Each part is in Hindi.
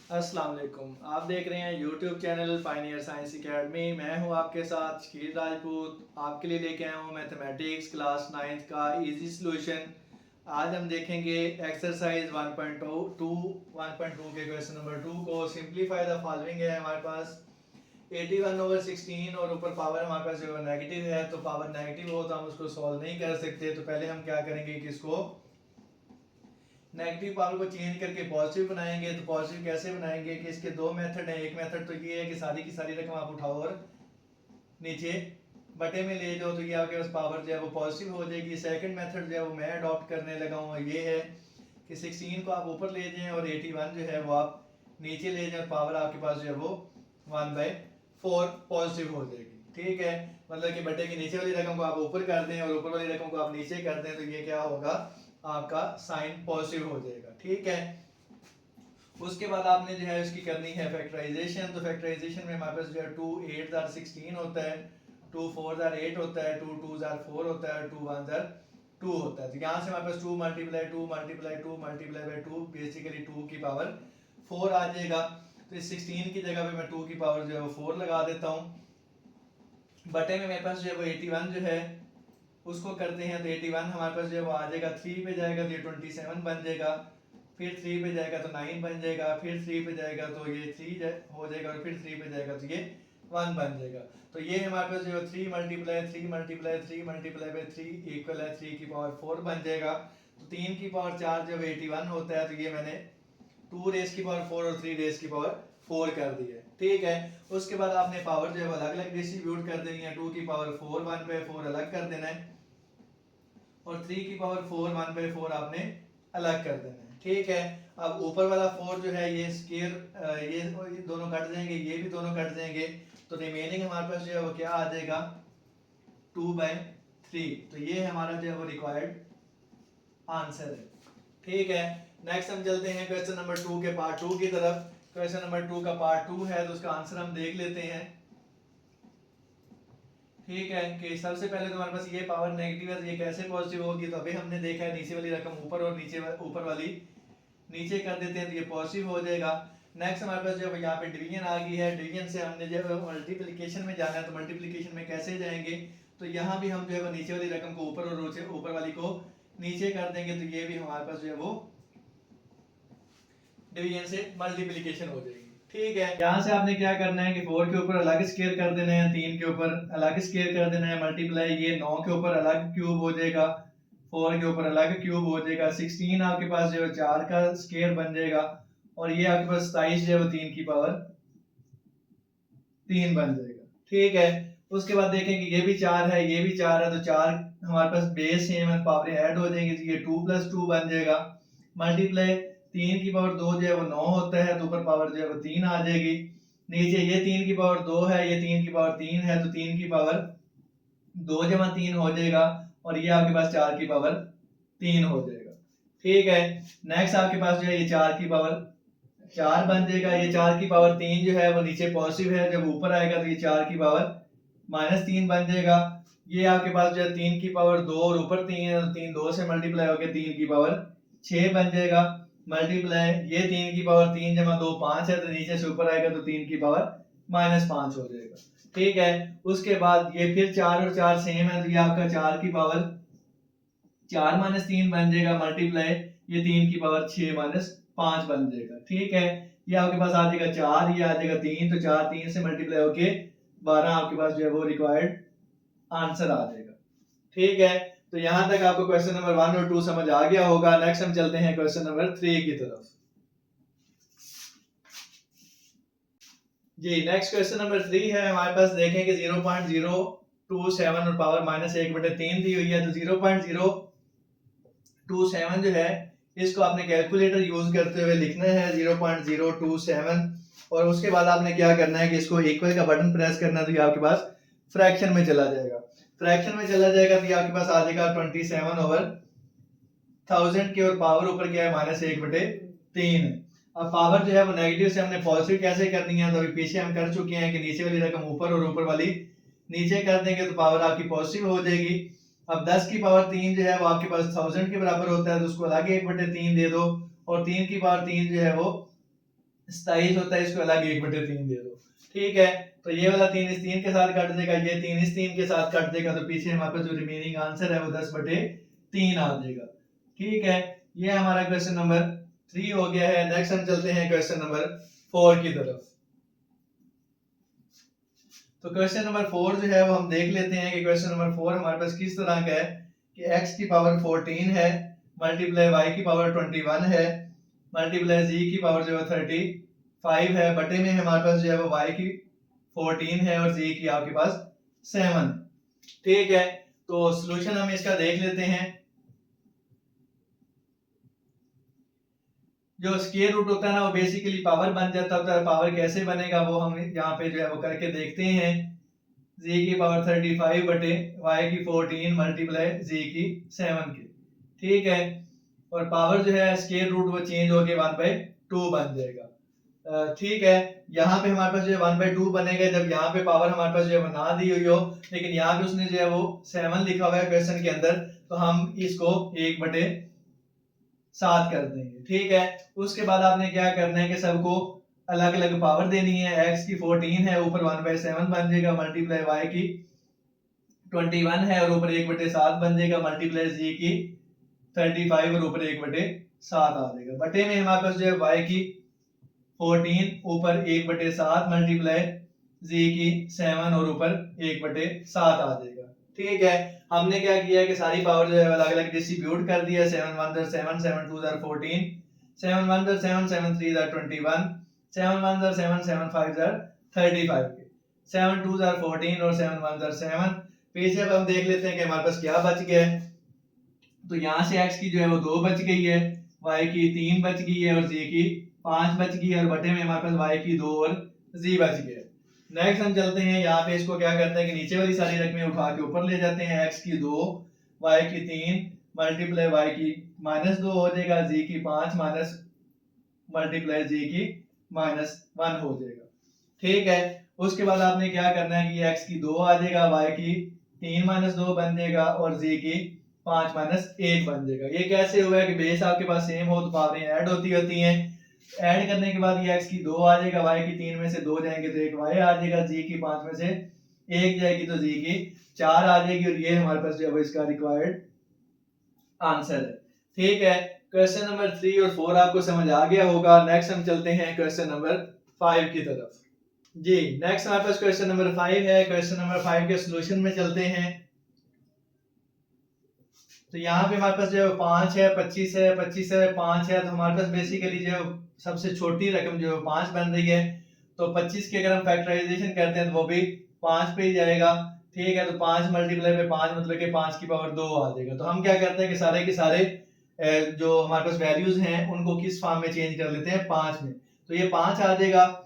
अस्सलाम वालेकुम। आप देख रहे हैं YouTube channel Pioneer science academy. मैं हूं आपके साथ शकील राजपूत। आपके लिए लेके आया हूं मैथमेटिक्स क्लास 9th का इजी सॉल्यूशन। आज हम देखेंगे एक्सरसाइज 1.2 1.2 के क्वेश्चन नंबर 2 को। सिंप्लीफाई द फॉलोइंग है हमारे पास 81/16 और ऊपर पावर हमारे पास जो नेगेटिव है, तो पावर नेगेटिव हो तो हम उसको सॉल्व नहीं कर सकते। तो पहले हम क्या करेंगे कि इसको नेगेटिव पावर को चेंज करके पॉजिटिव बनाएंगे। तो पॉजिटिव कैसे बनाएंगे कि इसके दो मेथड हैं। एक मेथड तो ये है कि सारी की सारी रकम आप उठाओ और नीचे बटे में ले जाओ, तो ये आपके पास पावर जो है वो पॉजिटिव हो जाएगी। सेकंड मेथड जो है वो मैं अडॉप्ट करने लगा हूँ, ये है कि 16 को आप ऊपर ले जाएं और 81 जो है वो आप नीचे ले जाएं। पावर आपके पास जो है वो 1/4 पॉजिटिव हो जाएगी। ठीक है, मतलब कि बटे की नीचे वाली रकम को आप ऊपर कर दें और ऊपर वाली रकम को आप नीचे कर दें, तो ये क्या होगा, आपका साइन पॉजिटिव हो जाएगा। ठीक है, उसके बाद आपने जो है इसकी करनी है फैक्टराइजेशन। तो फैक्टराइजेशन में हमारे पास जो है 2 8 16 होता है, 2 4 8 होता है, 2 2 4 होता है, 2 1 2 होता है। तो यहाँ से हमारे पास 2 multiply 2 multiply 2 multiply by 2 basically 2 की पावर 4 आ जाएगा। तो इस 16 की जगह पे मैं 2 की पावर जो है वो 4 लगा देता हूँ। बटे में मेरे पास जो है वो 81 जो है उसको करते हैं। तो 81 हमारे पास जो है वो आ जाएगा, 3 पे जाएगा तो ये 27 बन जाएगा, फिर 3 पे जाएगा तो 9 बन जाएगा, फिर 3 पे जाएगा तो ये 3 हो जाएगा, और फिर 3 पे जाएगा तो ये 1 बन जाएगा। तो ये हमारे पास जो है 3 multiply 3 multiply 3 multiply by 3 equal है 3 की पावर 4 बन जाएगा। तो 3 की पावर 4 जब 81 होता है, तो ये मैंने 2 रेस की पावर 4 और 3 रेस की पावर 4 कर दी है। ठीक है, उसके बाद आपने पावर जो है अलग अलग डिस्ट्रीब्यूट कर देनी है। 2 की पावर 4 1/4 अलग कर देना है, और 3 की पावर 4 1/4 आपने अलग कर देना है। ठीक है, अब ऊपर वाला 4 जो है ये स्केयर ये दोनों कट जाएंगे, ये भी दोनों कट जाएंगे। तो रिमेनिंग हमारे पास जो है वो क्या आ जाएगा, 2/3। तो ये हमारा जो है वो रिक्वायर्ड आंसर है। ठीक है, नेक्स्ट हम चलते हैं क्वेश्चन नंबर 2 के पार्ट 2 की तरफ। क्वेश्चन नंबर 2 का पार्ट 2 है, तो उसका आंसर हम देख लेते हैं। ठीक है, कि सबसे पहले तो हमारे पास ये पावर नेगेटिव है, तो ये कैसे पॉजिटिव होगी। तो अभी हमने देखा है नीचे वाली रकम ऊपर और नीचे ऊपर वाली नीचे कर देते हैं, तो ये पॉजिटिव हो जाएगा। नेक्स्ट हमारे पास जो यहाँ पे डिवीजन आ गई है। डिवीजन से हमने जो है मल्टीप्लिकेशन में जाना है, तो मल्टीप्लिकेशन में कैसे जाएंगे, तो यहाँ भी हम जो है वो नीचे वाली रकम को ऊपर और ऊपर वाली को नीचे कर देंगे, तो ये भी हमारे पास जो है वो डिवीजन से मल्टीप्लिकेशन हो जाएगी। ठीक है, यहाँ से आपने क्या करना है कि 4 के ऊपर अलग स्केयर कर देना है, 3 के ऊपर अलग स्केयर कर देना है, मल्टीप्लाई ये 9 के ऊपर अलग क्यूब हो जाएगा, 4 के ऊपर अलग क्यूब हो जाएगा, 16 आपके पास जो है 4 का स्केयर बन जाएगा, और ये आपके पास 27 जो है वो 3 की पावर 3 बन जाएगा। ठीक है, उसके बाद देखेंगे ये भी 4 है, ये भी 4 है, तो 4 हमारे पास बेस सेम है, पावर ऐड हो जाएंगे, तो ये 2 + 2 बन जाएगा। मल्टीप्लाई 3 की पावर 2 जो है वो 9 होता है, तो ऊपर पावर जो है वो 3 आ जाएगी। नीचे ये 3 की पावर 2 है, ये 3 की पावर 3 है, तो 3 की पावर 2 + 3 हो जाएगा, और ये आपके पास 4 की पावर 3 हो जाएगा। ठीक है, नेक्स्ट आपके पास जो है ये 4 की पावर 4 बन जाएगा। ये 4 की पावर 3 जो है वो नीचे पॉजिटिव है, जब ऊपर आएगा तो ये 4 की पावर -3 बन जाएगा। ये आपके पास जो है 3 की पावर 2 और ऊपर 3 है, तो 3 2 से मल्टीप्लाई होकर 3 की पावर 6 बन जाएगा। मल्टीप्लाई ये 3 की पावर 3 + 2 5 है, तो नीचे से ऊपर आएगा तो 3 की पावर -5 हो जाएगा। ठीक है, उसके बाद ये फिर 4 और 4 सेम है, तो ये आपका 4 की पावर 4 - 3 बन जाएगा। मल्टीप्लाई ये 3 की पावर 6 - 5 बन जाएगा। ठीक है, ये आपके पास आ जाएगा 4, ये आ जाएगा 3, तो 4 3 से मल्टीप्लाई होके 12 आपके पास जो है वो रिक्वायर्ड आंसर आ जाएगा। ठीक है, तो यहां तक आपको क्वेश्चन नंबर 1 और 2 समझ आ गया होगा। नेक्स्ट हम चलते हैं क्वेश्चन नंबर 3 की तरफ। जी, नेक्स्ट क्वेश्चन नंबर 3 है हमारे पास। देखें कि 0.027 और पावर -1/3 दी हुई है। तो 0.027 जो है इसको आपने कैलकुलेटर यूज करते हुए लिखना है 0.027, और उसके बाद आपने क्या करना है कि इसको इक्वल का बटन प्रेस करना है, तो ये आपके पास फ्रैक्शन में चला जाएगा। फ्रैक्शन में चला जाएगा तो ये आपके पास आ जाएगा 27/1000 की, और पावर ऊपर क्या है -1/3। अब पावर जो है वो नेगेटिव से हमने पॉजिटिव कैसे करनी है, तो अभी पीछे हम कर चुके हैं कि नीचे वाली रकम ऊपर और ऊपर वाली नीचे कर देंगे, तो पावर आपकी पॉजिटिव हो जाएगी। अब 10 की पावर 3 जो है वो आपके पास 1000 के बराबर होता है, तो उसको अलग 1/3 दे दो, और 3 की पावर 3 जो है वो 27 होता है, इसको अलग 1/3 दे दो। ठीक है, तो ये वाला 3 इस 3 के साथ कट जाएगा, ये 3 इस 3 के साथ कट जाएगा, तो पीछे हमारे पास जो रिमेनिंग आंसर है वो 10/3 आ जाएगा। ठीक है, ये हमारा क्वेश्चन नंबर 3 हो गया है। नेक्स्ट हम चलते हैं क्वेश्चन नंबर 4 की तरफ। तो क्वेश्चन नंबर 4 जो है वो हम देख लेते हैं कि क्वेश्चन नंबर 4 हमारे पास किस तरह का है कि x की पावर 14 है मल्टीप्लाई y की पावर 21 है मल्टीप्लाई z की पावर जो है 35 है, बटे में हमारे पास जो है वो y की 14 है और z की आपके पास 7। ठीक है, तो सॉल्यूशन हम इसका देख लेते हैं। जो स्क्वायर रूट होता है ना वो बेसिकली पावर बन जाता होता है। पावर कैसे बनेगा वो हम यहाँ पे जो है वो करके देखते हैं। z की पावर 35 बटे y की 14 मल्टीप्लाई z की 7 के। ठीक है, और पावर जो है स्क्वायर रूट वो चेंज होके 1/2 बन जाएगा। ठीक है, यहाँ पे हमारे पास जो है 1/2 बनेगा जब यहाँ पे पावर हमारे पास जो है ना दी हुई हो, लेकिन यहाँ पे उसने जो है वो 7 लिखा हुआ है क्वेश्चन के अंदर, तो हम इसको 1/7 कर देंगे। ठीक है, उसके बाद आपने क्या करना है कि सबको अलग अलग पावर देनी है। x की 14 है, ऊपर 1/7 बन जाएगा, मल्टीप्लाई y की 21 है और ऊपर 1/7 बन जाएगा, मल्टीप्लाई z की 35 और ऊपर 1/7 आ जाएगा। बटे में हमारे पास जो है y की 14 ऊपर 1/7 मल्टीप्लाई z की 7 और ऊपर 1/7 आ जाएगा। ठीक है, हमने क्या किया कि सारी पावर जो है अलग अलग डिस्ट्रीब्यूट कर दिया। 7 1 7 7 2 14, 7 1 7 7 3 21, 7 1 7 7 5 35 के, 7 2 14 और 7 1 7। पीछे अब हम देख लेते हैं कि हमारे पास क्या बच गया है। तो यहाँ से x की जो है वो 2 बच गई है, y की 3 बच गई है और z की 5 बच गई है, और बटे में हमारे पास y की 2 और z बच गया। नेक्स्ट हम चलते हैं, यहाँ पे इसको क्या करते हैं कि नीचे वाली सारी रकमें उठा के ऊपर ले जाते हैं। x की 2 y की 3 मल्टीप्लाई y की -2 हो जाएगा, z की 5 माइनस मल्टीप्लाई z की -1 हो जाएगा। ठीक है, उसके बाद आपने क्या करना है कि x की 2 आ जाएगा, y की 3 -2 बन जाएगा और z की 5 -1 बन जाएगा। ये कैसे हुआ है कि बेस आपके पास सेम हो तो पावरें ऐड होती हैं। ऐड करने के बाद ये x की 2 आ जाएगा, y की 3 में से 2 जाएंगे तो एक y आ जाएगा, z की 5 में से 1 जाएगी तो z की 4 आ जाएगी, और ये हमारे पास जो है वो इसका रिक्वायर्ड आंसर है। ठीक है, क्वेश्चन नंबर 3 और 4 आपको समझ आ गया होगा। नेक्स्ट हम चलते हैं क्वेश्चन नंबर 5 की तरफ। जी, नेक्स्ट हमारे पास क्वेश्चन नंबर 5 है। क्वेश्चन नंबर 5 के सॉल्यूशन में चलते हैं। तो यहाँ पे हमारे पास जो है 5 है, 25 है, 25 है, 5 है, तो हमारे पास बेसिकली जो सबसे छोटी रकम जो है 5 बन रही है। तो 25 की अगर हम फैक्टराइजेशन करते हैं तो वो भी 5 पे ही जाएगा। ठीक है, तो 5 मल्टीप्लाई पे 5 मतलब कि 5 की पावर 2 आ जाएगा। तो हम क्या करते हैं कि सारे के सारे जो हमारे पास वैल्यूज हैं उनको किस फॉर्म में चेंज कर लेते हैं, 5 में। तो ये 5 आ जाएगा।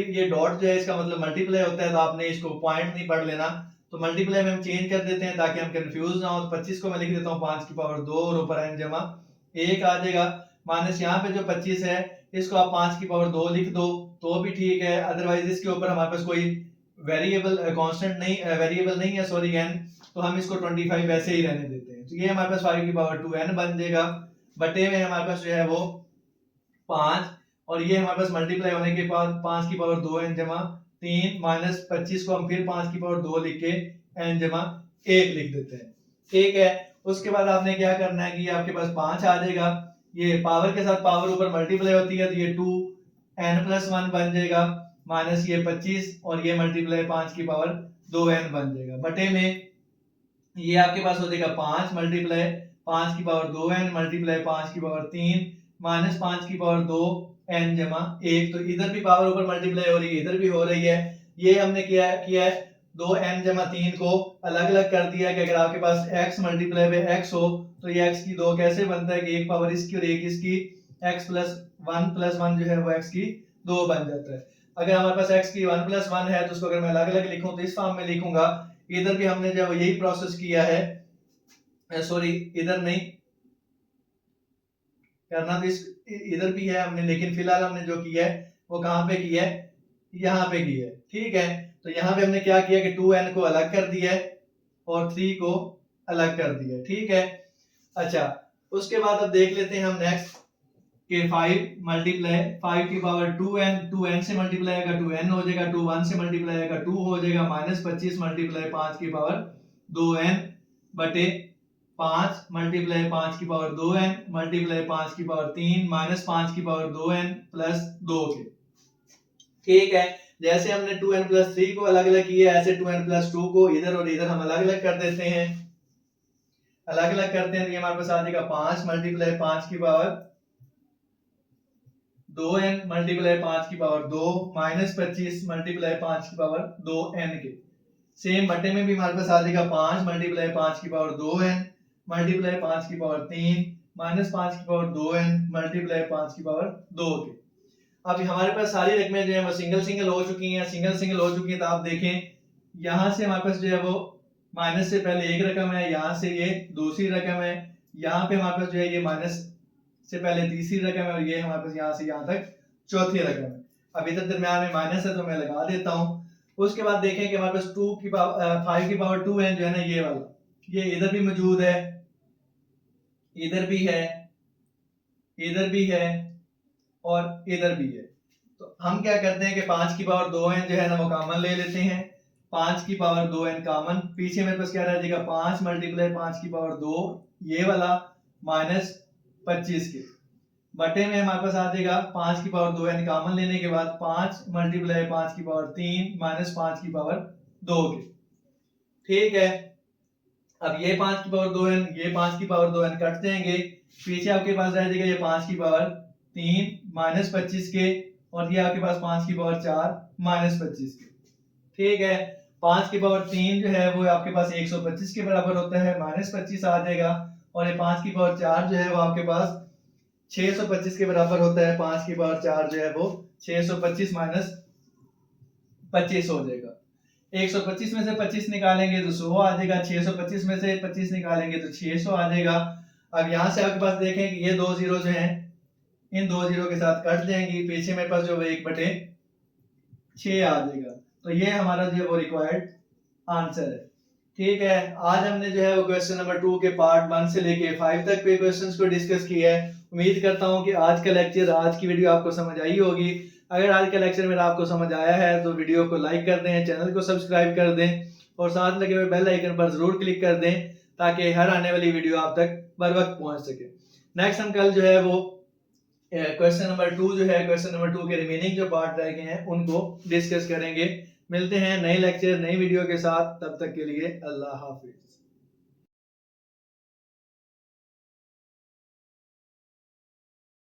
ये डॉट जो है इसका मतलब मल्टीप्लाई होता है, तो आपने इसको पॉइंट नहीं पढ़ लेना, तो मल्टीप्लाई में हम चेंज कर देते हैं ताकि हम कंफ्यूज ना हो। तो 25 को मैं लिख देता हूँ 5 की पावर 2 और ऊपर n जमा 1 आ जाएगा। माइनस यहाँ पे जो 25 है इसको आप 5 की पावर 2 लिख दो तो भी ठीक है, अदरवाइज इसके ऊपर हमारे पास कोई वेरिएबल कांस्टेंट नहीं वेरिएबल नहीं है, सॉरी n, तो हम इसको 25 वैसे ही रहने देते हैं। तो ये हमारे पास 5 की पावर 2n बन जाएगा। बटे में हमारे पास जो है वो 5, और ये हमारे पास मल्टीप्लाई होने के बाद 5 की पावर 2n जमा 3 माइनस 25 को हम फिर 5 की पावर 2 लिख के n जमा 1 लिख देते हैं। ठीक है, उसके बाद आपने क्या करना है कि आपके पास 5 आ जाएगा, ये पावर के साथ पावर ऊपर मल्टीप्लाई होती है तो ये 2n+1 बन जाएगा, माइनस ये 25 और ये मल्टीप्लाई 5 की पावर 2n बन जाएगा। बटे में ये आपके पास हो जाएगा 5 मल्टीप्लाई 5 की पावर 2n मल्टीप्लाई 5 की पावर 3 माइनस 5 की पावर 2 n जमा 1। तो इधर भी पावर ऊपर मल्टीप्लाई हो रही है, इधर भी हो रही है। ये हमने किया है 2n जमा 3 को अलग अलग कर दिया कि अगर आपके पास x मल्टीप्लाई बाय x हो तो ये x की 2 कैसे बनता है कि एक पावर इसकी और एक इसकी, x प्लस 1 जो है वो x की 2 बन जाता है। अगर हमारे पास x की 1+1 है तो उसको अगर मैं अलग अलग लिखूं तो इस फॉर्म में लिखूंगा। इधर भी हमने जो यही प्रोसेस किया है, सॉरी इधर नहीं करना, तो इस इधर भी है हमने, लेकिन फिलहाल हमने जो किया है वो कहां पे किया है, यहाँ पे किया है। ठीक है, तो यहाँ पे हमने क्या किया कि 2n को अलग कर दिया है और 3 को अलग कर दिया है। ठीक है, अच्छा उसके बाद अब देख लेते हैं हम नेक्स्ट के 5 मल्टीप्लाई 5 की पावर 2n, 2n से मल्टीप्लाई आएगा 2n हो जाएगा, 2 1 से मल्टीप्लाई आएगा 2 हो जाएगा, माइनस 25 मल्टीप्लाई 5 की पावर 2n बटे 5 मल्टीप्लाई 5 की पावर 2n मल्टीप्लाई 5 की पावर 3 माइनस 5 की पावर 2n प्लस 2 के। ठीक है, जैसे हमने 2n प्लस 3 को अलग अलग किया, ऐसे 2n प्लस 2 को इधर और इधर हम अलग अलग कर देते हैं। अलग अलग करते हैं तो ये हमारे पास आ जाएगा 5 मल्टीप्लाई 5 की पावर 2n मल्टीप्लाई 5 की पावर 2 माइनस 25 मल्टीप्लाई 5 की पावर 2n के। सेम बटे में भी हमारे पास आ जाएगा 5 मल्टीप्लाई 5 की पावर 2n मल्टीप्लाई 5 की पावर 3 माइनस 5 की पावर 2n मल्टीप्लाई 5 की पावर 2 के। अब हमारे पास सारी रकमें जो है वो सिंगल सिंगल हो चुकी हैं, सिंगल सिंगल हो चुकी हैं। तो आप देखें यहाँ से हमारे पास जो है वो माइनस से पहले एक रकम है, यहाँ से ये दूसरी रकम है, यहाँ पे हमारे पास जो है ये माइनस से पहले तीसरी रकम है और ये हमारे पास यहाँ से यहाँ तक चौथी रकम है। अब इधर दरम्यान में माइनस है तो मैं लगा देता हूँ। उसके बाद देखें कि हमारे पास 5 की पावर 2 है जो है ना, ये वाला, ये इधर भी मौजूद है, इधर भी है, इधर भी है और इधर भी है। तो हम क्या करते हैं कि 5 की पावर 2n जो है ना वो कॉमन ले लेते हैं। 5 की पावर 2n कॉमन, पीछे मेरे पास क्या रह जाएगा 5 मल्टीप्लाई 5 की पावर 2 ये वाला माइनस 25 के बटे में हमारे पास आ जाएगा 5 की पावर 2n कॉमन लेने के बाद 5 मल्टीप्लाई 5 की पावर 3 माइनस 5 की पावर 2 के। ठीक है, अब ये 5 की पावर 2n ये 5 की पावर 2n कट जाएंगे, पीछे आपके पास रह जाएगा ये 5 की पावर 3 माइनस 25 के और ये आपके पास 5 की पावर 4 माइनस 25 के। ठीक है, 5 की पावर 3 जो है वो आपके पास 125 के बराबर होता है, माइनस 25 आ जाएगा और ये 5 की पावर 4 जो है वो आपके पास 625 के बराबर होता है। 5 की पावर 4 जो है वो 625 माइनस 25 हो जाएगा। 125 में से 25 निकालेंगे तो 100 आ जाएगा, 625 में से 25 निकालेंगे तो 600 आ जाएगा। अब यहाँ से आपके पास देखें कि ये 2 जीरो जो हैं इन 2 जीरो के साथ कट जाएंगी, पीछे मेरे पास जो 1/6 आ जाएगा। तो ये हमारा जो है वो रिक्वायर्ड आंसर है। ठीक है, आज हमने जो है वो क्वेश्चन नंबर 2 के पार्ट 1 से लेके 5 तक के क्वेश्चंस को डिस्कस किया है। उम्मीद करता हूँ कि आज का लेक्चर, आज की वीडियो आपको समझ आई होगी। अगर आज का लेक्चर मेरा आपको समझ आया है तो वीडियो को लाइक कर दें, चैनल को सब्सक्राइब कर दें और साथ लगे हुए बेल आइकन पर जरूर क्लिक कर दें ताकि हर आने वाली वीडियो आप तक बर वक्त पहुंच सके। नेक्स्ट हम कल जो है वो क्वेश्चन नंबर 2 जो है, क्वेश्चन नंबर 2 के रिमेनिंग जो पार्ट रह गए हैं उनको डिस्कस करेंगे। मिलते हैं नए लेक्चर नई वीडियो के साथ, तब तक के लिए अल्लाह हाफिज।